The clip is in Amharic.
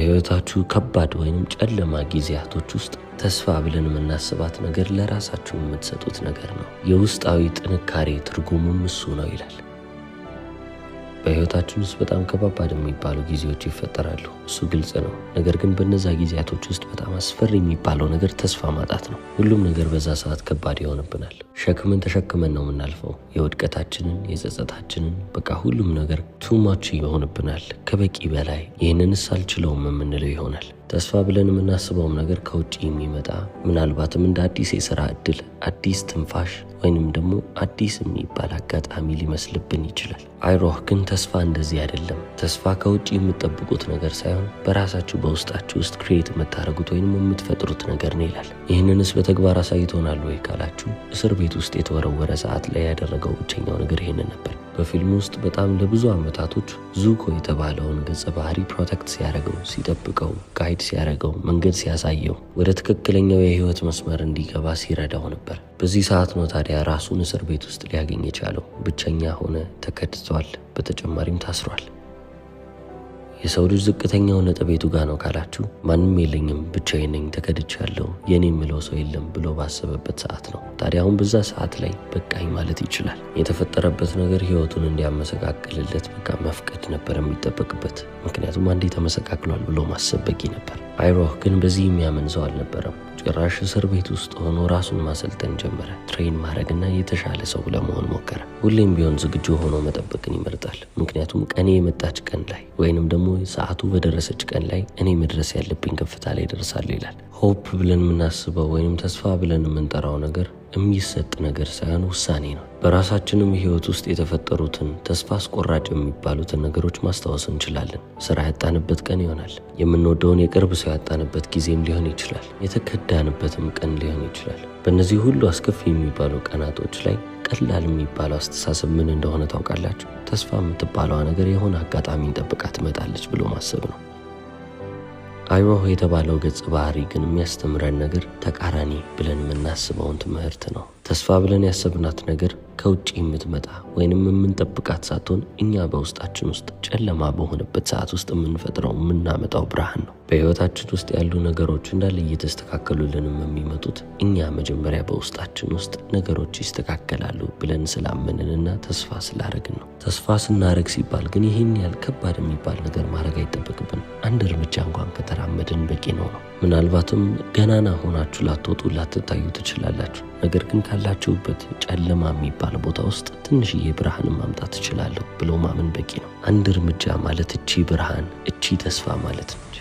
በሕይወታችሁ ከባድ ወይንም ጨለማ ጊዜያቶች ውስጥ ተስፋ ብለን የምናስባት ነገር ለራሳችሁ የምትሰጡት ነገር ነው። የውስጣዊ ጥንካሬ ትርጉሙም እሱ ነው ይላል። በሕይወታችን ውስጥ በጣም ከባድ የሚባሉ ጊዜዎች ይፈጠራሉ። እሱ ግልጽ ነው። ነገር ግን በእነዛ ጊዜያቶች ውስጥ በጣም አስፈሪ የሚባለው ነገር ተስፋ ማጣት ነው። ሁሉም ነገር በዛ ሰዓት ከባድ ይሆንብናል። ሸክምን ተሸክመን ነው የምናልፈው። የውድቀታችንን፣ የጸጸታችንን፣ በቃ ሁሉም ነገር ቱማች ይሆንብናል፣ ከበቂ በላይ። ይህንንስ አልችለውም የምንለው ይሆናል። ተስፋ ብለን የምናስበውም ነገር ከውጭ የሚመጣ ምናልባትም እንደ አዲስ የሥራ ዕድል፣ አዲስ ትንፋሽ ወይንም ደግሞ አዲስ የሚባል አጋጣሚ ሊመስልብን ይችላል። አይሮህ ግን ተስፋ እንደዚህ አይደለም። ተስፋ ከውጭ የምትጠብቁት ነገር ሳይሆን በራሳችሁ በውስጣችሁ ውስጥ ክሬት የምታደርጉት ወይንም የምትፈጥሩት ነገር ነው ይላል። ይህንንስ በተግባር አሳይቶናል ወይ ካላችሁ፣ እስር ቤት ውስጥ የተወረወረ ሰዓት ላይ ያደረገው ብቸኛው ነገር ይህንን ነበር። በፊልም ውስጥ በጣም ለብዙ ዓመታቶች ዙኮ የተባለውን ገጸ ባህሪ ፕሮቴክት ሲያደርገው፣ ሲጠብቀው፣ ጋይድ ሲያደርገው፣ መንገድ ሲያሳየው፣ ወደ ትክክለኛው የህይወት መስመር እንዲገባ ሲረዳው ነበር። በዚህ ሰዓት ነው ታዲያ ራሱን እስር ቤት ውስጥ ሊያገኝ የቻለው። ብቸኛ ሆነ፣ ተከድቷል፣ በተጨማሪም ታስሯል። የሰው ልጅ ዝቅተኛው ነጥብ የቱ ጋ ነው ካላችሁ፣ ማንም የለኝም፣ ብቻዬን ነኝ፣ ተከድቻለሁ፣ የኔ የምለው ሰው የለም ብሎ ባሰበበት ሰዓት ነው። ታዲያ አሁን በዛ ሰዓት ላይ በቃኝ ማለት ይችላል። የተፈጠረበት ነገር ህይወቱን እንዲያመሰቃቅልለት በቃ መፍቀድ ነበር የሚጠበቅበት። ምክንያቱም አንዴ ተመሰቃቅሏል ብሎ ማሰብ በቂ ነበር። አይሮህ ግን በዚህ የሚያምን ሰው አልነበረም። ጭራሽ እስር ቤት ውስጥ ሆኖ ራሱን ማሰልጠን ጀመረ። ትሬን ማድረግና የተሻለ ሰው ለመሆን ሞከረ። ሁሌም ቢሆን ዝግጁ ሆኖ መጠበቅን ይመርጣል። ምክንያቱም ቀኔ የመጣች ቀን ላይ ወይንም ደግሞ ሰዓቱ በደረሰች ቀን ላይ እኔ መድረስ ያለብኝ ከፍታ ላይ ደርሳለሁ ይላል። ሆፕ ብለን የምናስበው ወይንም ተስፋ ብለን የምንጠራው ነገር የሚሰጥ ነገር ሳይሆን ውሳኔ ነው። በራሳችንም ህይወት ውስጥ የተፈጠሩትን ተስፋ አስቆራጭ የሚባሉትን ነገሮች ማስታወስ እንችላለን። ስራ ያጣንበት ቀን ይሆናል። የምንወደውን የቅርብ ሰው ያጣንበት ጊዜም ሊሆን ይችላል። የተከዳንበትም ቀን ሊሆን ይችላል። በእነዚህ ሁሉ አስከፊ የሚባሉ ቀናቶች ላይ ቀላል የሚባለው አስተሳሰብ ምን እንደሆነ ታውቃላችሁ? ተስፋ የምትባለዋ ነገር የሆነ አጋጣሚን ጠብቃ ትመጣለች ብሎ ማሰብ ነው። አይሮህ የተባለው ገጸ ባህሪ ግን የሚያስተምረን ነገር ተቃራኒ ብለን የምናስበውን ትምህርት ነው። ተስፋ ብለን ያሰብናት ነገር ከውጭ የምትመጣ ወይንም የምንጠብቃት ሳትሆን እኛ በውስጣችን ውስጥ ጨለማ በሆነበት ሰዓት ውስጥ የምንፈጥረው የምናመጣው ብርሃን ነው። በህይወታችን ውስጥ ያሉ ነገሮች እንዳለ እየተስተካከሉልንም የሚመጡት እኛ መጀመሪያ በውስጣችን ውስጥ ነገሮች ይስተካከላሉ ብለን ስላመንንና ተስፋ ስላደረግን ነው። ተስፋ ስናደርግ ሲባል ግን ይህን ያህል ከባድ የሚባል ነገር ማድረግ አይጠበቅብን። አንድ እርምጃ እንኳን ከተራመድን በቂ ነው። ምናልባትም ገናና ሆናችሁ ላትወጡ ላትታዩ ትችላላችሁ። ነገር ግን ካላችሁበት ጨለማ የሚባል ቦታ ውስጥ ትንሽዬ ብርሃንን ማምጣት ትችላለሁ ብሎ ማመን በቂ ነው። አንድ እርምጃ ማለት እቺ ብርሃን፣ እቺ ተስፋ ማለት ነች።